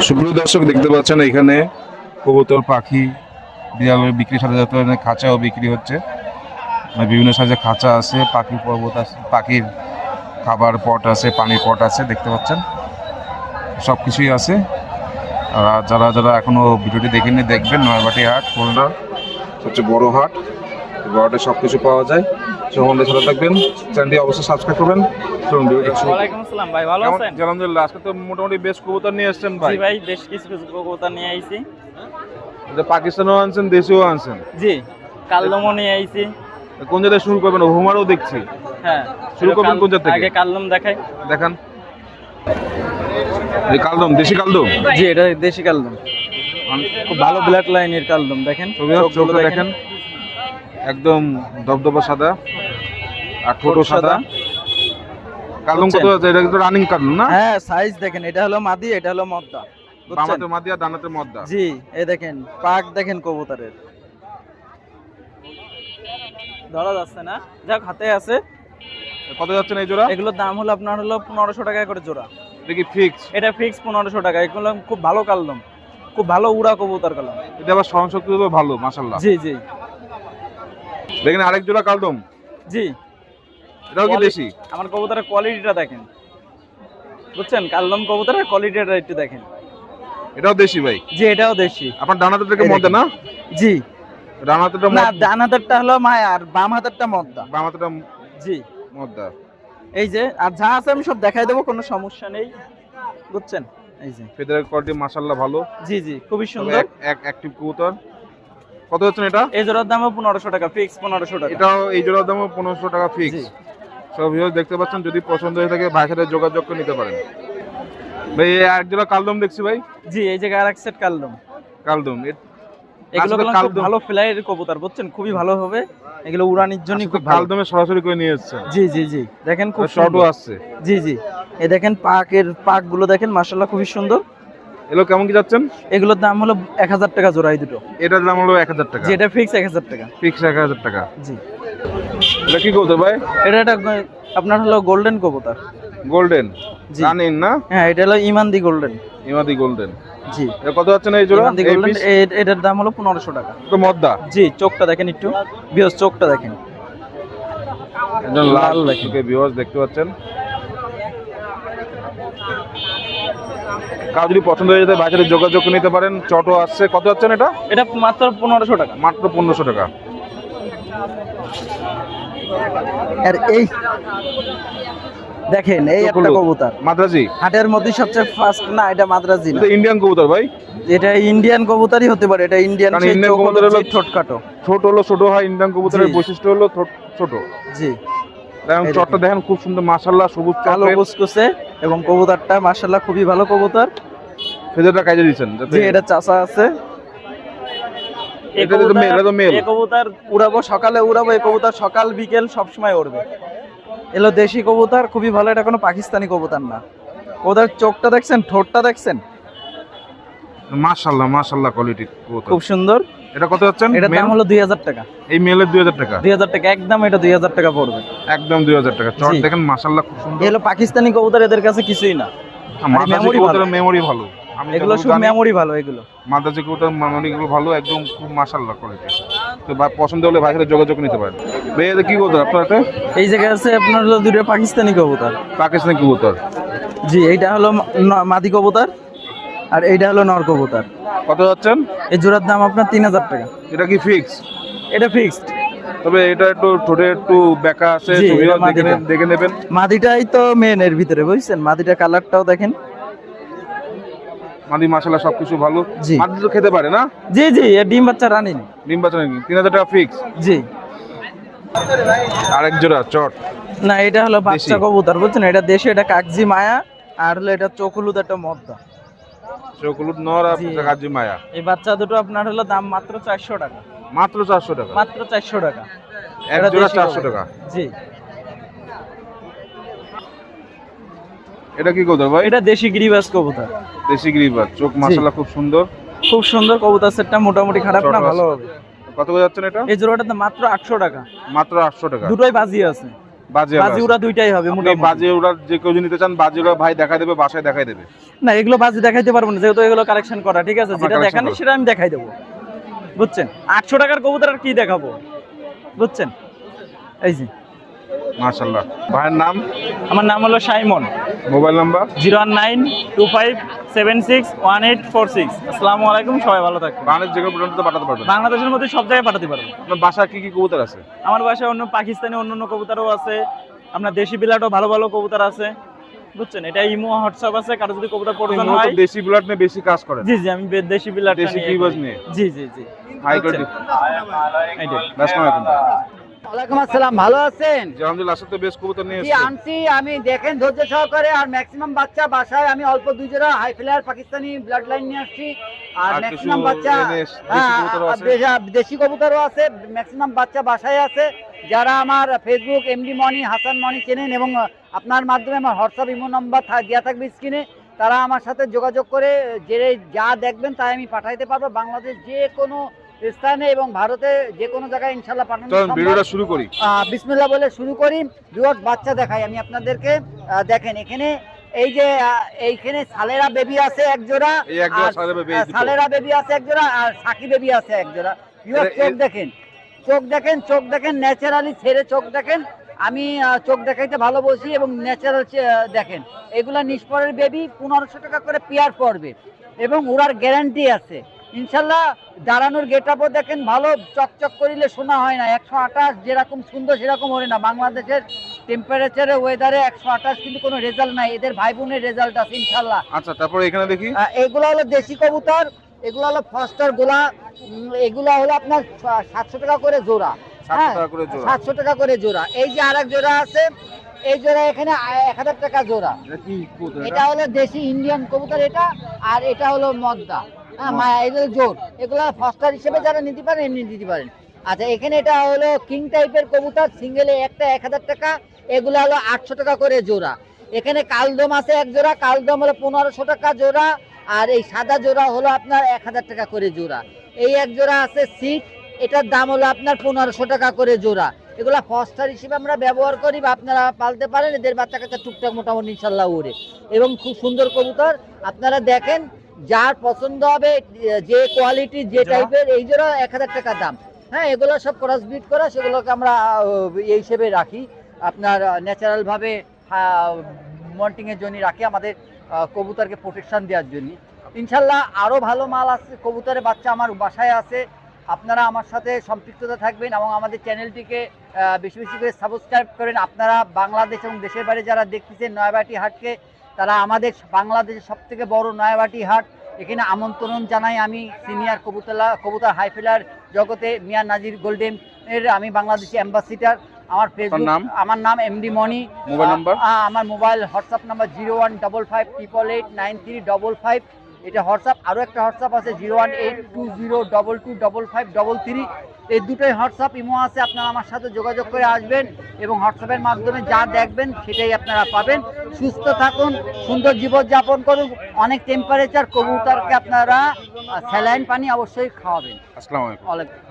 সুপ্রিয় দর্শক, দেখতে পাচ্ছেন এখানে কবুতর, পাখি, বিড়ালের বিক্রির সাথে সাথে খাঁচাও বিক্রি হচ্ছে। বিভিন্ন সাইজের খাঁচা আছে, পাখির পর্বত আছে, পাখির খাবার পট আছে, পানির পট আছে, দেখতে পাচ্ছেন সব কিছুই আছে। আর যারা যারা এখনো ভিডিওটি দেখেননি দেখবেন। নয়াবাটি হাট খুলনার সবচেয়ে বড় হাট, হাটে সব কিছু পাওয়া যায়। সম্বন্ধে সাথে থাকবেন, চ্যানেলটি অবশ্যই সাবস্ক্রাইব করবেন। ওয়ালাইকুম আসসালাম ভাই, ভালো আছেন? আলহামদুলিল্লাহ। আজকে তো মোটামুটি বেশ কবুতর নিয়ে এসেছেন ভাই। জি ভাই, বেশ কিছু কিছু কবুতর নিয়ে আইছি। পাকিস্তানও আনছেন, দেশিও আনছেন। জি, কালদমও নিয়ে আইছি। কোন জায়গায় শুরু করবেন? হুমারও দেখছি। হ্যাঁ, শুরু করবেন কোন জায়গা থেকে? আগে কালদম দেখাই। দেখান। এই কালদম, দেশি কালদম। জি, এটা দেশি কালদম, খুব ভালো ব্ল্যাক লাইনের কালদম। দেখেন চোখটা দেখেন, একদম দবদবা সাদা আর ঠোঁটও সাদা। কালদম কত আছে? এটা কিন্তু রানিং কালদম না? হ্যাঁ, সাইজ দেখেন, এটা হলো মাদি, এটা হলো মদ্দা। বামাতে মাদি আর ডানাতে মদ্দা। জি, এই দেখেন পাক দেখেন কবুতরের, ধরা যাচ্ছে না, যাক হাতে আছে। কত যাচ্ছে এই জোড়া? এগুলোর দাম হলো আপনার হলো 1500 টাকা করে জোড়া। এটা কি ফিক্স? এটা ফিক্স 1500 টাকা। এগুলো খুব ভালো কালদম, খুব ভালো উড়া কবুতর কালদম। এটা আবার সহনশক্তি ভালো, মাশাআল্লাহ। জি জি, দেখেন আরেক জোড়া কালদম। জি, এটাও কি দেশি? আমার কবুতরের কোয়ালিটিটা দেখেন, বুঝছেন? কালদম কবুতরের কোয়ালিটিটা একটু দেখেন। এটাও দেশি ভাই? জি, এটাও দেশি। আপনার ডানাতে থেকে মদ্দা না? জি, ডানাতেটা না, ডান হাতেরটা হলো মায়া আর বাম হাতেরটা মদ্দা। বাম হাতেটা জি, মদ্দা। এই যে, আর যা আছে আমি সব দেখাই দেবো, কোনো সমস্যা নেই, বুঝছেন? এই যে ফেদারের কোয়ালিটি মাশাআল্লাহ ভালো। জি জি, খুবই সুন্দর। এক অ্যাক্টিভ কবুতর। কত হচ্ছে এটা? এই জোড়ার দাম 1500 টাকা ফিক্স, 1500 টাকা। এটাও এই জোড়ার দাম 1500 টাকা ফিক্স। জি, সব ভিউয়ার্স দেখতে পাচ্ছেন, যদি পছন্দ হয়ে থাকে ভাইয়ের সাথে যোগাযোগ করে নিতে পারেন। ভাই এই এক জোড়া কালদম দেখছি ভাই। জি, এই জায়গায় আরেক সেট কালদম। কালদম এগুলো খুব ভালো ফ্লাইয়ের কবুতর, বুঝছেন? খুবই ভালো হবে, এগুলো উড়ানির জন্য খুব ভালো। কালদমে সরাসরি করে নিয়ে এসেছেন। জি জি জি, দেখেন খুব শর্টও সুন্দর আসছে। জি জি, এই দেখেন পাক গুলো দেখেন, মাশাআল্লাহ খুবই সুন্দর। এগুলো কেমন কি যাচ্ছেন? এগুলোর দাম হলো 1000 টাকা জোড়া, এই দুটো। এটার দাম হলো 1000 টাকা। যেটা ফিক্স 1000 টাকা। ফিক্স 1000 টাকা। জি, এটা কি কবুতর ভাই? এটা একটা আপনার হলো গোল্ডেন কবুতর। গোল্ডেন জি, রানিং না? হ্যাঁ, এটা হলো ইমানদি গোল্ডেন। ইমাদি গোল্ডেন। জি, এটা কত যাচ্ছে এই জোড়া? ইমানদি গোল্ডেন, এটার দাম হলো 1500 টাকা। তো মদ্দা। জি, চোখটা দেখেন একটু, বিয়স চোখটা দেখেন, একদম লাল লাল দেখেন। চোখে ভিউয়ার্স দেখতে পাচ্ছেন। কাউ যদি পছন্দ হয়ে যায় ভাইয়ের সাথে যোগাযোগ করে নিতে পারেন। চটও আসছে। কত যাচ্ছেন এটা? এটা মাত্র 1500 টাকা। মাত্র 1500 টাকা। আর এই দেখেন, এই একটা কবুতর মাদ্রাজি। হাটের মধ্যে সবচেয়ে ফার্স্ট না, এটা মাদ্রাজি না, এটা ইন্ডিয়ান কবুতর ভাই। এটা ইন্ডিয়ান কবুতরই হতে পারে। এটা ইন্ডিয়ান, কারণ সেই ইন্ডিয়ান চোখ হলো কবুতর হলো ছোটখাটো। ছোট হলো ছোট হয়, ইন্ডিয়ান কবুতরের জি। বৈশিষ্ট্য হলো ছোট। জি, দেখেন এই চটটা দেখেন, খুব সুন্দর মাশাআল্লাহ, সবুজ কালো চকলেট। কুচকুচে, এবং কবুতরটা মাশাআল্লাহ খুবই ভালো কবুতর। ফেদারটা কাজে দিয়েছেন যাতে জি, এটা চাচা আছে। এটা তো মেল, এটা তো মেল। এই কবুতর উড়াবো, সকালে উড়াবো। এই কবুতর সকাল বিকেল সব সময় উড়বে। এলো দেশি কবুতর, খুবই ভালো। এটা কোনো পাকিস্তানি কবুতর না। কবুতর চোখটা দেখছেন, ঠোঁটটা দেখছেন, মাশাআল্লাহ মাশাআল্লাহ কোয়ালিটি কবুতর। খুব সুন্দর। এটা কত যাচ্ছেন? এটার দাম হলো 2000 টাকা। এই মেলের 2000 টাকা। 2000 টাকা একদম, এটা 2000 টাকা পড়বে একদম 2000 টাকা। চট জি। দেখেন মাশাআল্লাহ খুব সুন্দর। এগুলো পাকিস্তানি কবুতর, এদের কাছে কিছুই না। মাদ্রাজি কবুতরের মেমোরি ভালো। আমি এগুলো যতটুকু শুধু জানি, মেমোরি ভালো। এগুলো মাদ্রাজি কবুতর মেমোরি গুলো ভালো, একদম খুব মাশাআল্লাহ কোয়ালিটি। তো পছন্দ হলে ভাইয়ের সাথে যোগাযোগ নিতে পারেন। ভাই এটা কি কবুতর আপনার হাতে? এই জায়গায় আছে আপনার হলো দুটো পাকিস্তানি কবুতর। পাকিস্তানি কবুতর। জি, এইটা হলো মাদি কবুতর, আর এইটা হলো নর কবুতর। কত যাচ্ছেন? এই জোড়ার দাম আপনার 3000 টাকা। এটা কি ফিক্স? এটা ফিক্সড। তবে এটা একটু ঠোঁটে একটু বেঁকা আছে, জি, ছবিও এটা মাদিটা। দেখে নেবেন। মাদিটাই তো মেন এর ভিতরে, বুঝছেন? মাদিটা কালারটাও দেখেন। মাদি মাশাআল্লাহ সবকিছু ভালো। জি। মাদি তো খেতে পারে না? জি জি, এর ডিম বাচ্চা রানিং। ডিম বাচ্চা নাকি? 3000 টাকা ফিক্স। জি, আরেক জোড়া চট। না, এটা হলো বাচ্চা দেশি। কবুতর, বুঝছেন? এটা দেশি, এটা কাগজি মায়া, আর হলো এটা চোখ হলুদ একটা মদ্দা। চকুলুদ নর আর জি। গাজি মায়া। এই বাচ্চা দুটো আপনার হলো দাম মাত্র 400 টাকা। মাত্র 400 টাকা। মাত্র 400 টাকা। এক এটা জোড়া দেশি 400 কবুতর। টাকা। জি, এটা কি কবুতর ভাই? এটা দেশি গিরিবাজ কবুতর। দেশি গ্রিবার। চোখ মাশাআল্লাহ খুব সুন্দর। খুব সুন্দর কবুতর। সেটটা মোটামুটি খারাপ না, ছোট ভালো আছে। হবে। কত করে যাচ্ছেন এটা? এই জোড়াটাতে মাত্র 800 টাকা। মাত্র 800 টাকা। দুটোই বাজি আছে। বাজি উড়া দুইটাই হবে আপনি মোটামুটি। বাজি উড়ার যে কেউ যদি নিতে চান বাজি উড়া ভাই দেখাই দেবে, বাসায় দেখাই দেবে। না এগুলো বাজি দেখাইতে পারবো না, যেহেতু এগুলো কালেকশন করা, ঠিক আছে? আপনার যেটা collection দেখানি করা। সেটা আমি দেখাই দেবো, বুঝছেন? 800 টাকার কবুতর আর কি দেখাবো, বুঝছেন? এই যে মাশাআল্লাহ। ভাইয়ের নাম? আমার নাম হলো সাইমন। Mobile number? 01925761846। আসসালামু আলাইকুম, সবাই ভালো থাকবেন। বাংলাদেশ যে কোনো পর্যন্ত পাঠাতে পারবেন। বাংলাদেশের মধ্যে সব জায়গায় পাঠাতে পারবো। আপনার বাসায় কি কি কবুতর আছে? আমার বাসায় অন্য পাকিস্তানি অন্য কবুতরও আছে, আপনার দেশি বিলাটও ভালো ভালো কবুতর আছে, বুঝছেন? এটা ইমো হোয়াটসঅ্যাপ আছে, কারো যদি কবুতর প্রয়োজন মূলত হয়। দেশি বুলেট নিয়ে বেশি কাজ করেন। জি জি, আমি দেশি বিলাট দেশি কিবাজ নিয়ে? জি জি জি। High quality. এইটাই। আসসালামু আলাইকুম। ওয়ালাইকুম আসসালাম, ভালো আছেন? জি আলহামদুলিল্লাহ, আসলে তো বেশ কবুতর নিয়ে জি এসেছেন। আনছি আমি, দেখেন ধৈর্য সহকারে। আর ম্যাক্সিমাম বাচ্চা বাসায় আমি অল্প 2 জোড়া high flyer Pakistani blood line নিয়ে আসছি। আর আর ম্যাক্সিমাম কিছু বাচ্চা দেশি কবুতরও আছে? দেশি কবুতরও আছে। ম্যাক্সিমাম বাচ্চা বাসায় আছে। যারা আমার ফেসবুক এমডি মনি হাসান মনি চেনেন এবং আপনার মাধ্যমে আমার হোয়াটসঅ্যাপ ইমো নাম্বার দেওয়া থাকবে স্ক্রিনে, তারা আমার সাথে যোগাযোগ করে যে যা দেখবেন তাই আমি পাঠাইতে পারবো বাংলাদেশ যে কোনো স্থানে এবং ভারতে যে কোনো জায়গায় ইনশাল্লাহ পাঠানো চলুন সম্ভব। ভিডিওটা শুরু করি। বিসমিল্লাহ বলে শুরু করি। ভিউয়ার্স, বাচ্চা দেখাই আমি আপনাদেরকে। দেখেন এখানে এই যে এইখানে সালেরা বেবি আছে এক জোড়া, এই এক জোড়া আর, সালেরা baby দুটো। সালেরা বেবি আছে এক জোড়া, আর সাকি বেবি আছে এক জোড়া। ভিউয়ার্স, চোখ দেখেন, চোখ দেখেন, চোখ দেখেন, ন্যাচারালি ছেড়ে চোখ দেখেন। আমি চোখ দেখাইতে ভালোবাসি এবং ন্যাচারাল দেখেন। এগুলা নিষ্পরের বেবি 1500 টাকা করে পেয়ার পড়বে এবং ওরার গ্যারান্টি আছে ইনশাল্লাহ। দাঁড়ানোর গেটআপও দেখেন, ভালো চকচক করিলে শোনা হয় না। 128 যেরকম সুন্দর সেরকম ওরে না। বাংলাদেশের টেম্পারেচারে ওয়েদারে 128 কিন্তু কোনো রেজাল্ট নাই, এদের ভাই বোনের রেজাল্ট আছে ইনশাল্লাহ। আচ্ছা, তারপরে এখানে দেখি। এগুলো হলো দেশি কবুতর, এগুলো হলো ফস্টার গোলা। এগুলো হলো আপনার 700 টাকা করে জোড়া। 700 টাকা করে জোড়া। 700 টাকা করে জোড়া। এই যে আরেক জোড়া আছে, এই জোড়া এখানে 1000 টাকা জোড়া। এটা কি কবুতর এটা হলো দেশি ইন্ডিয়ান কবুতর এটা, আর এটা হলো মদ্দা। হ্যাঁ, মায়া, এগুলো জোর। এগুলো ফস্টার হিসেবে যারা নিতে পারেন এমনি নিতে পারেন। আচ্ছা, এখানে এটা হলো কিং টাইপের কবুতর, সিঙ্গেলে একটা 1000 টাকা, এগুলো হলো 800 টাকা করে জোড়া। এখানে কালদম আছে এক জোড়া, কালদম হলো 1500 টাকা জোড়া, আর এই সাদা জোড়া হলো আপনার 1000 টাকা করে জোড়া। এই এক জোড়া আছে সিট, এটার দাম হলো আপনার 1500 টাকা করে জোড়া। এগুলা ফস্টার হিসেবে আমরা ব্যবহার করি বা আপনারা পালতে পারেন। এদের বাচ্চা কাচ্চা টুকটাক মোটামুটি ইনশাল্লাহ উড়ে এবং খুব সুন্দর কবুতর। আপনারা দেখেন, যার পছন্দ হবে যে কোয়ালিটি যে টাইপের, এই জোড়া 1000 টাকা দাম। হ্যাঁ, এগুলো সব ক্রস ব্রিড করা, সেগুলোকে আমরা এই হিসেবে রাখি আপনার ন্যাচারাল ভাবে মন্টিং এর জন্য রাখি, আমাদের কবুতরকে প্রোটেকশন দেওয়ার জন্য। ইনশাল্লাহ আরো ভালো মাল আছে, কবুতরের বাচ্চা আমার বাসায় আছে। আপনারা আমার সাথে সম্পৃক্ততা থাকবেন এবং আমাদের চ্যানেলটিকে বেশি বেশি করে সাবস্ক্রাইব করেন। আপনারা বাংলাদেশ এবং দেশের বাইরে যারা দেখতেছেন নয়াবাটি হাটকে, তারা আমাদের বাংলাদেশের সবথেকে বড় নয়াবাটি হাট, এখানে আমন্ত্রণ জানাই। আমি সিনিয়র কবুতর হাইফিলার জগতে মিয়া নাজির গোল্ডেন এর আমি বাংলাদেশি অ্যাম্বাসিডার। আমার ফেসবুক নাম? আমার নাম এমডি মনি। Mobile number? আমার মোবাইল হোয়াটসঅ্যাপ নাম্বার 01558889355। এটা হোয়াটসঅ্যাপ। আরও একটা হোয়াটসঅ্যাপ আছে 01820225533। এই দুটোই হোয়াটসঅ্যাপ, ইমো আছে। আপনারা আমার সাথে যোগাযোগ করে আসবেন এবং হোয়াটসঅ্যাপের মাধ্যমে যা দেখবেন সেটাই আপনারা পাবেন। সুস্থ থাকুন, সুন্দর জীবনযাপন করুন। অনেক টেম্পারেচার, কবুতরকে আপনারা স্যালাইন পানি অবশ্যই খাওয়াবেন। আসসালামু আলাইকুম। ওয়ালাইকুম।